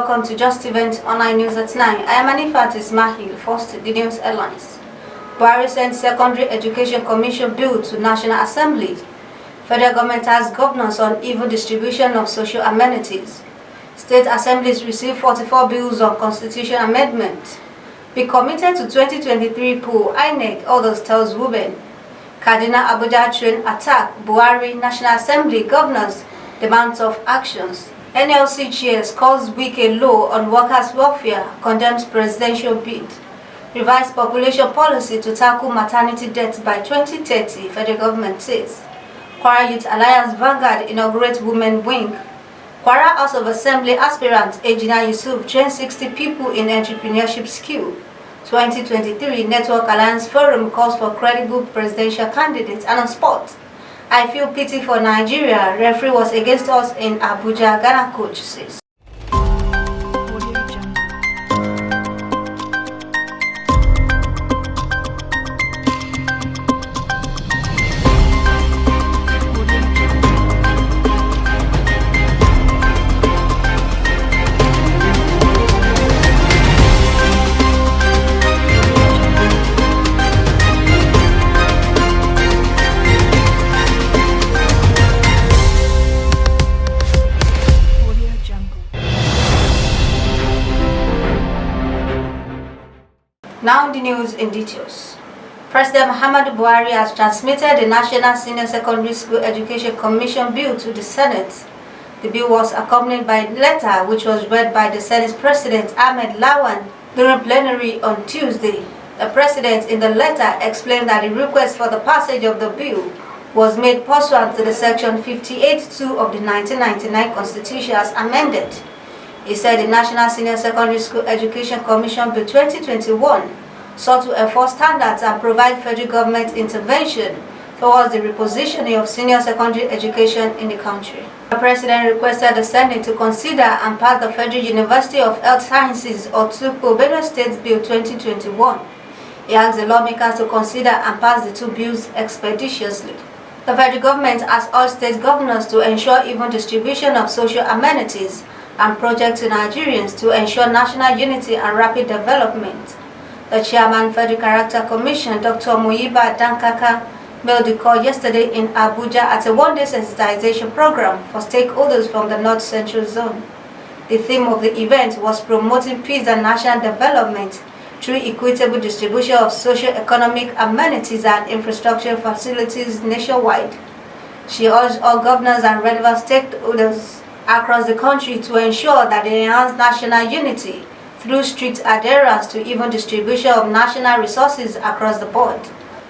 welcome to Just Event Online News at 9. I am Anifat Ismail, first the news headlines. Buhari sent Secondary Education Commission Bill to National Assembly. Federal government asks governors on even distribution of social amenities. State assemblies receive 44 bills on constitution amendment. Be committed to 2023 poll, INEC, others tells women. Kaduna Abuja train attack, Buhari, National Assembly, governors demand of actions. NLC chairs calls Wike low on workers' welfare, condemns presidential bid. Revised population policy to tackle maternity deaths by 2030, federal government says. Kwara Youth Alliance Vanguard inaugurates women wing. Kwara House of Assembly aspirant Ejina Yusuf trains 60 people in entrepreneurship skill. 2023 Network Alliance Forum calls for credible presidential candidates. And on sport, I feel pity for Nigeria. Referee was against us in Abuja, Ghana coach says. Now the news in details. President Muhammadu Buhari has transmitted the National Senior Secondary School Education Commission Bill to the Senate. The bill was accompanied by a letter which was read by the Senate President Ahmed Lawan during plenary on Tuesday. The President in the letter explained that the request for the passage of the bill was made pursuant to the Section 58(2) of the 1999 Constitution as amended. He said the National Senior Secondary School Education Commission Bill 2021 sought to enforce standards and provide federal government intervention towards the repositioning of senior secondary education in the country. The President requested the Senate to consider and pass the Federal University of Health Sciences or TUPO Benue State Bill 2021. He asked the lawmakers to consider and pass the two bills expeditiously. The federal government asked all state governors to ensure even distribution of social amenities and projects to Nigerians to ensure national unity and rapid development. The chairman Federal Character Commission, Dr. Muyiba Dankaka, made the call yesterday in Abuja at a one-day sensitization program for stakeholders from the North Central Zone. The theme of the event was promoting peace and national development through equitable distribution of socio-economic amenities and infrastructure facilities nationwide. She urged all governors and relevant stakeholders across the country to ensure that they enhance national unity through strict adherence to even distribution of national resources across the board.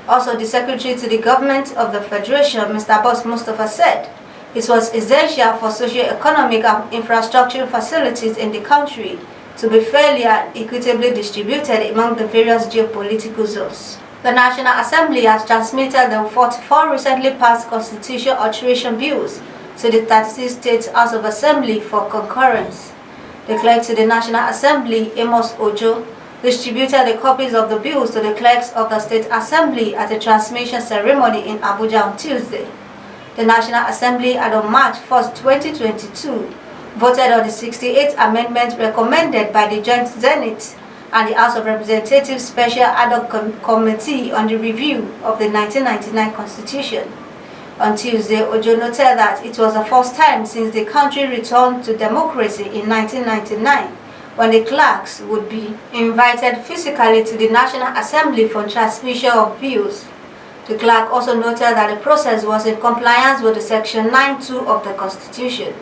Also, the Secretary to the Government of the Federation, Mr. Boss Mustafa, said it was essential for socio-economic and infrastructure facilities in the country to be fairly and equitably distributed among the various geopolitical zones. The National Assembly has transmitted the 44 recently passed constitutional alteration bills to the 36 States House of Assembly for concurrence. The clerk to the National Assembly, Amos Ojo, distributed the copies of the bills to the clerks of the State Assembly at a transmission ceremony in Abuja on Tuesday. The National Assembly on March 1, 2022, voted on the 68th amendment recommended by the Joint Senate and the House of Representatives Special Ad Hoc Committee on the Review of the 1999 Constitution. On Tuesday, Ojo noted that it was the first time since the country returned to democracy in 1999 when the clerks would be invited physically to the National Assembly for transmission of bills. The clerk also noted that the process was in compliance with the Section 9(2) of the Constitution.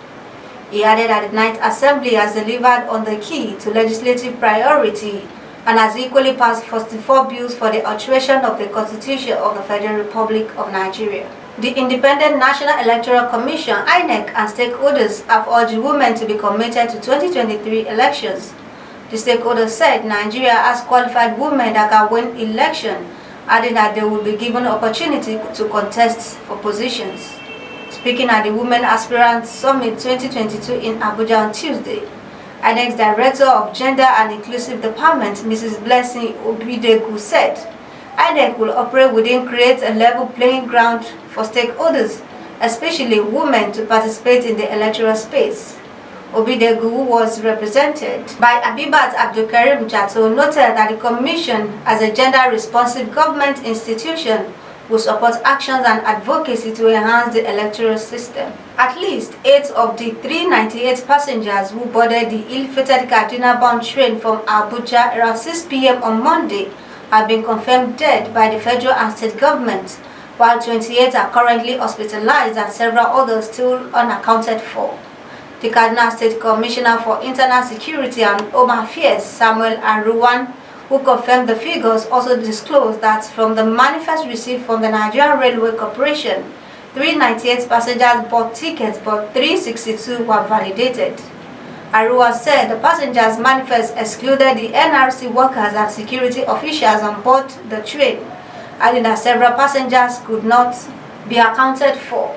He added that the Ninth Assembly has delivered on the key to legislative priority and has equally passed 44 bills for the alteration of the Constitution of the Federal Republic of Nigeria. The Independent National Electoral Commission, INEC, and stakeholders have urged women to be committed to 2023 elections. The stakeholders said Nigeria has qualified women that can win election, adding that they will be given opportunity to contest for positions. Speaking at the Women Aspirants Summit 2022 in Abuja on Tuesday, INEC's Director of Gender and Inclusive Department, Mrs. Blessing Obidegu, said INEC will operate within create a level playing ground for stakeholders, especially women, to participate in the electoral space. Obidegu, who was represented by Abibat Abdulkarim Jato, noted that the Commission, as a gender-responsive government institution, will support actions and advocacy to enhance the electoral system. At least 8 of the 398 passengers who boarded the ill-fated Kaduna-bound train from Abuja around 6 p.m. on Monday have been confirmed dead by the federal and state government, while 28 are currently hospitalized and several others still unaccounted for. The Kaduna State Commissioner for Internal Security and Home Affairs, Samuel Aruwan, who confirmed the figures, also disclosed that from the manifest received from the Nigerian Railway Corporation, 398 passengers bought tickets, but 362 were validated. Aruwa said the passengers' manifest excluded the NRC workers and security officials on board the train, adding that several passengers could not be accounted for.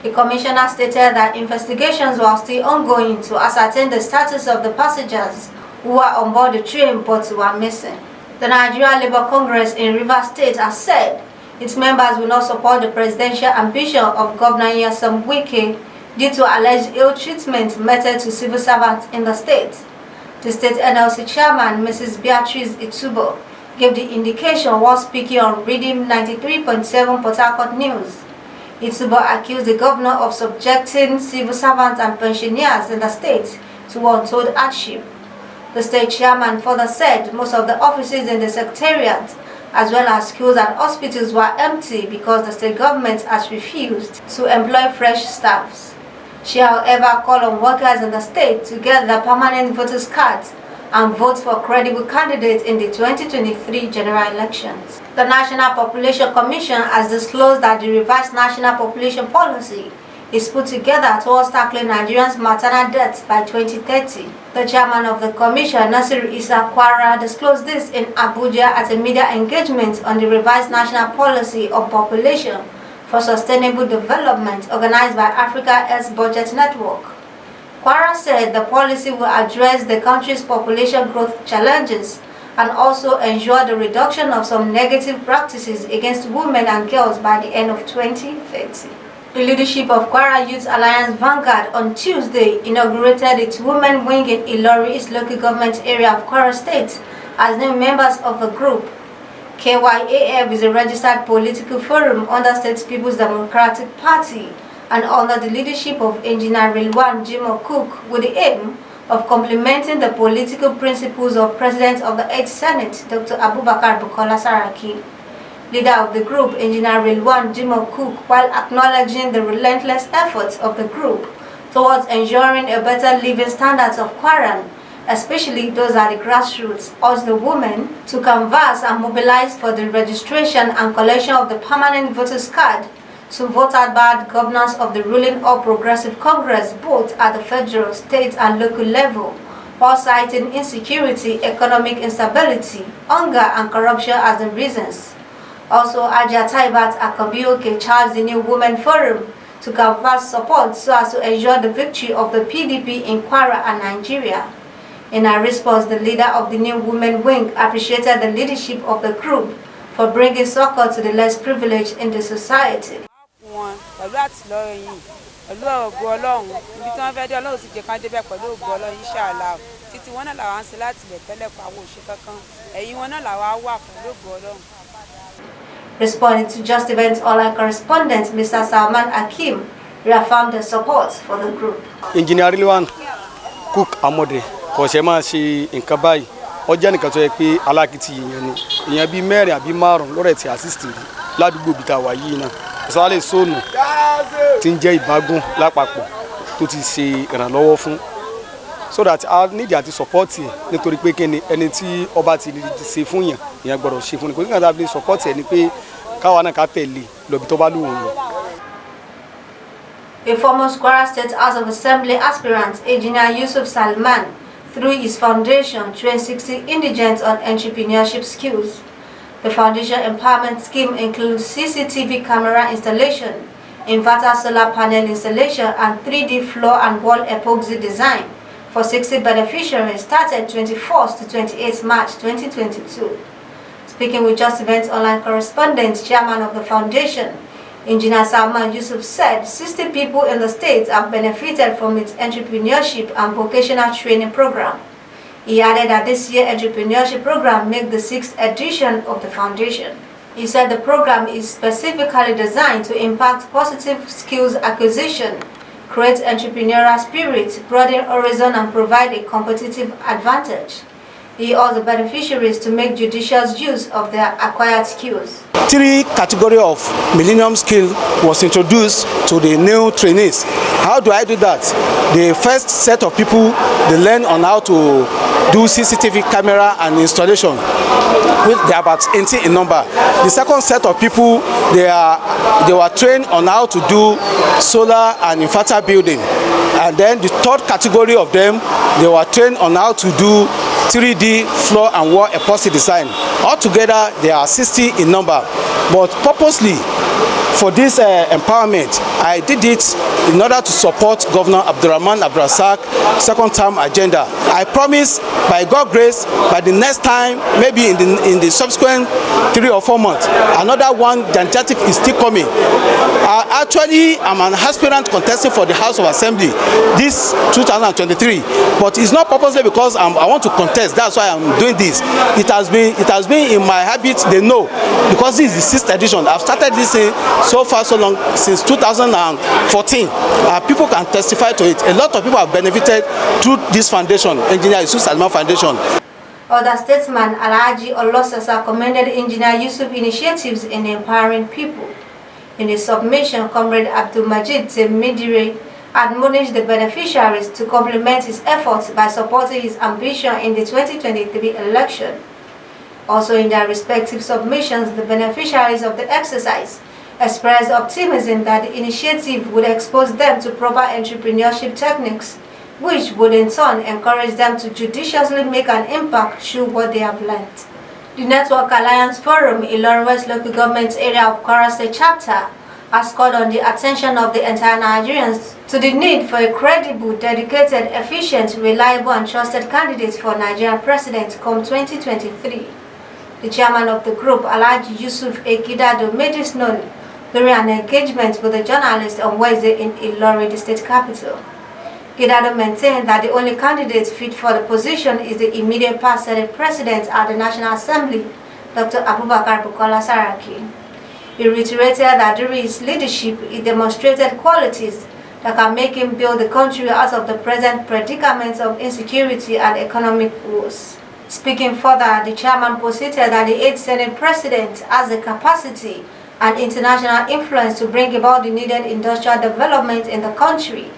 The commissioner stated that investigations were still ongoing to ascertain the status of the passengers who were on board the train but were missing. The Nigeria Labour Congress in Rivers State has said its members will not support the presidential ambition of Governor Nyesom Wike due to alleged ill treatment meted to civil servants in the state. The state NLC chairman, Mrs. Beatrice Itubo, gave the indication while speaking on Reading 93.7 Port Harcourt News. Itubo accused the governor of subjecting civil servants and pensioners in the state to untold hardship. The state chairman further said most of the offices in the secretariat, as well as schools and hospitals, were empty because the state government has refused to employ fresh staffs. She, however, called on workers in the state to get their permanent voters' cards and vote for credible candidates in the 2023 general elections. The National Population Commission has disclosed that the revised National Population Policy is put together towards tackling Nigerians' maternal deaths by 2030. The chairman of the commission, Nasiru Isa Kwara, disclosed this in Abuja at a media engagement on the revised National Policy on Population for Sustainable Development organized by Africa Health Budget Network. Kwara said the policy will address the country's population growth challenges and also ensure the reduction of some negative practices against women and girls by the end of 2030. The leadership of Kwara Youth Alliance Vanguard on Tuesday inaugurated its women wing in Ilori, its local government area of Kwara State, as new members of the group. KYAF is a registered political forum under State People's Democratic Party and under the leadership of Engineer Rilwan Jimoh Cook, with the aim of complementing the political principles of President of the 8th Senate, Dr. Abubakar Bukola Saraki. Leader of the group, Engineer Rilwan Jimoh Cook, while acknowledging the relentless efforts of the group towards ensuring a better living standards of Kwaran, especially those at the grassroots, urged the women to canvass and mobilize for the registration and collection of the permanent voters' card to vote out bad governance of the ruling All Progressive Congress, both at the federal, state, and local level, while citing insecurity, economic instability, hunger, and corruption as the reasons. Also, Aja Taibat Akabioke charged the New Women Forum to canvass support so as to ensure the victory of the PDP in Kwara and Nigeria. In a response, the leader of the New Women Wing appreciated the leadership of the group for bringing succor to the less privileged in the society. Responding to Just Events Online correspondent Mr. Salman Akim reaffirmed the support for the group. Engineer Rilwan Cook Amode kọ̀ọ̀ṣẹ́ máa ṣe nǹkan báyìí ọjọ́ nìkan tó yẹ pé alákìtì èèyàn ni èèyàn bíi mẹ́rin àbí márùn-ún lọ́rẹ̀ tí assist rí ládùúgbò bíi tàwa yìí náà ìsọ́lẹ̀ sóònù tí ń jẹ́ ìbágún lápapọ̀ tó ti ṣe ìrànlọ́wọ́ fún so that I need àti support ẹ̀ nítorí pé kíni ẹni tí ọba ti ṣe fún yàn èèyàn gbọ́dọ̀ ṣe fún ni kò sí nǹkan tí a fi support ẹ̀ ni pé káwa náà ká tẹ̀lé lọ́bi tó bá lù wọ́n lọ. A former Kwara State House of Assembly aspirant, Engineer Yusuf Salman, through his foundation, trained 60 indigents on entrepreneurship skills. The foundation empowerment scheme includes CCTV camera installation, inverter solar panel installation, and 3D floor and wall epoxy design for 60 beneficiaries started 21st to 28th March 2022. Speaking with Just Events Online correspondent, chairman of the foundation, Engineer Salman Yusuf said 60 people in the state have benefited from its entrepreneurship and vocational training program. He added that this year's entrepreneurship program makes the 6th edition of the foundation. He said the program is specifically designed to impact positive skills acquisition, create entrepreneurial spirit, broaden horizon, and provide a competitive advantage. He urged the beneficiaries to make judicious use of their acquired skills. 3 categories of Millennium Skill was introduced to the new trainees. How do I do that? The first set of people, they learn on how to do CCTV camera and installation. They are about 80 in number. The second set of people, they were trained on how to do solar and inverter building. And then the third category of them, they were trained on how to do 3D floor and wall epoxy design. Altogether, there are 60 in number. But purposely, for this empowerment, I did it in order to support Governor Abdurrahman Abdulrazak second term agenda. I promise, by God's grace, by the next time, maybe in the subsequent 3 or 4 months, another one gigantic is still coming. Actually, I'm an aspirant contesting for the House of Assembly this 2023, but it's not purposely because I want to contest. That's why I'm doing this. It has been in my habit. They know, because this is the 6th edition. I've started this so far so long, since 2014. People can testify to it. A lot of people have benefited through this foundation, Engineer Yusuf Salman Foundation. Other statesman Alhaji Olosasa commended Engineer Yusuf initiatives in empowering people. In his submission, Comrade Abdul Majid Temidire admonished the beneficiaries to complement his efforts by supporting his ambition in the 2023 election. Also in their respective submissions, the beneficiaries of the exercise expressed optimism that the initiative would expose them to proper entrepreneurship techniques, which would in turn encourage them to judiciously make an impact through what they have learned. The Network Alliance Forum, Ilorin West Local Government Area of Kwara State Chapter, has called on the attention of the entire Nigerians to the need for a credible, dedicated, efficient, reliable, and trusted candidate for Nigerian president come 2023. The chairman of the group, Alhaji Yusuf Ekidado, made this known during an engagement with a journalist on Wednesday in Ilorin, the state capital. Gidado maintained that the only candidate fit for the position is the immediate past Senate President at the National Assembly, Dr. Abubakar Bukola Saraki. He reiterated that during his leadership, he demonstrated qualities that can make him build the country out of the present predicaments of insecurity and economic woes. Speaking further, the chairman posited that the 8th Senate President has the capacity and international influence to bring about the needed industrial development in the country,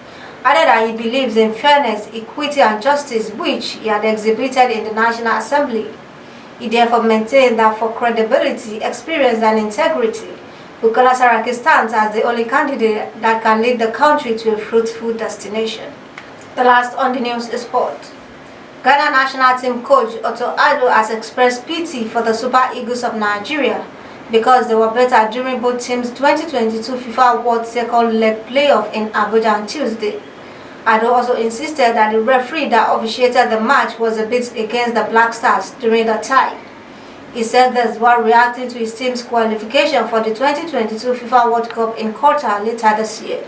added that he believes in fairness, equity, and justice, which he had exhibited in the National Assembly. He therefore maintained that for credibility, experience, and integrity, Bukola Saraki stands as the only candidate that can lead the country to a fruitful destination. The last on the news is sport. Ghana national team coach Otto Addo has expressed pity for the Super Eagles of Nigeria because they were better during both teams' 2022 FIFA World second leg playoff in Abuja on Tuesday. Addo also insisted that the referee that officiated the match was a bit against the Black Stars during the tie. He said this while reacting to his team's qualification for the 2022 FIFA World Cup in Qatar later this year.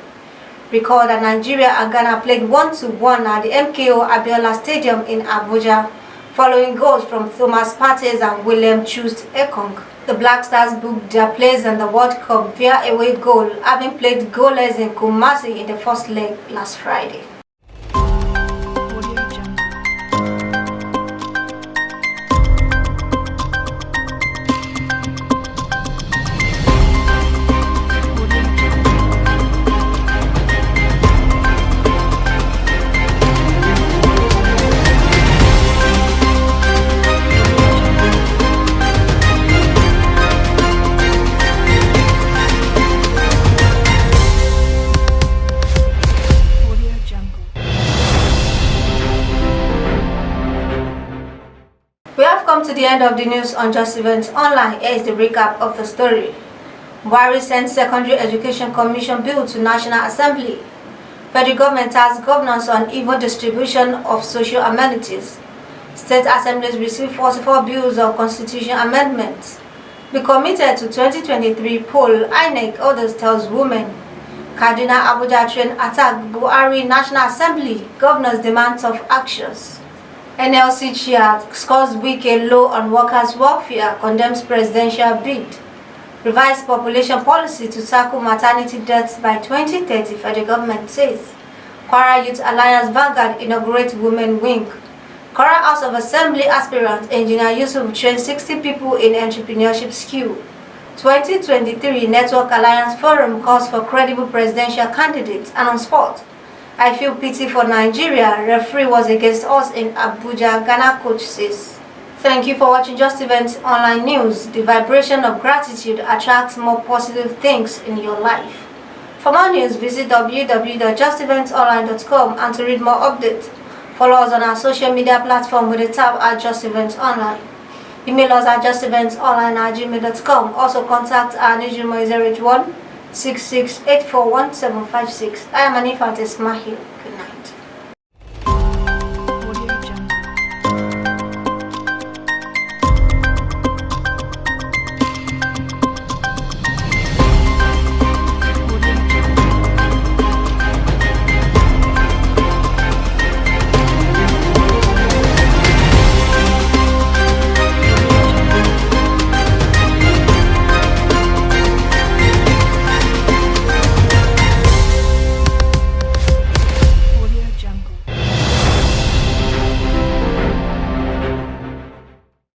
Recall that Nigeria and Ghana played 1-1 at the MKO Abiola Stadium in Abuja, following goals from Thomas Partey and William Choost Ekong. The Black Stars booked their place in the World Cup via away goal, having played goalless in Kumasi in the first leg last Friday. We have come to the end of the news on Just Events Online. Here is the recap of the story. Buhari sends Secondary Education Commission Bill to National Assembly. Federal government asks governors on even distribution of social amenities. State assemblies receive 44 bills of constitution amendments. be committed to 2023 poll, INEC orders tells women. Kaduna Abuja train attack Buhari National Assembly, governors demand tough actions. NLC chair scores Wike low on workers' welfare, condemns presidential bid. Revised population policy to tackle maternity deaths by 2030, federal government says. Kwara Youth Alliance Vanguard inaugurates women wing. Kwara House of Assembly aspirant Engineer Yusuf trained 60 people in entrepreneurship skill. 2023 Network Alliance Forum calls for credible presidential candidates. And on sport, I feel pity for Nigeria. Referee was against us in Abuja, Ghana coach says. Thank you for watching Just Events Online News. The vibration of gratitude attracts more positive things in your life. For more news, visit www.justeventsonline.com, and to read more updates, follow us on our social media platform with the tab at Just Events Online. Email us at justeventsonline@gmail.com. Also contact our newsroom 081 66 841756. I am Anifat Ismail.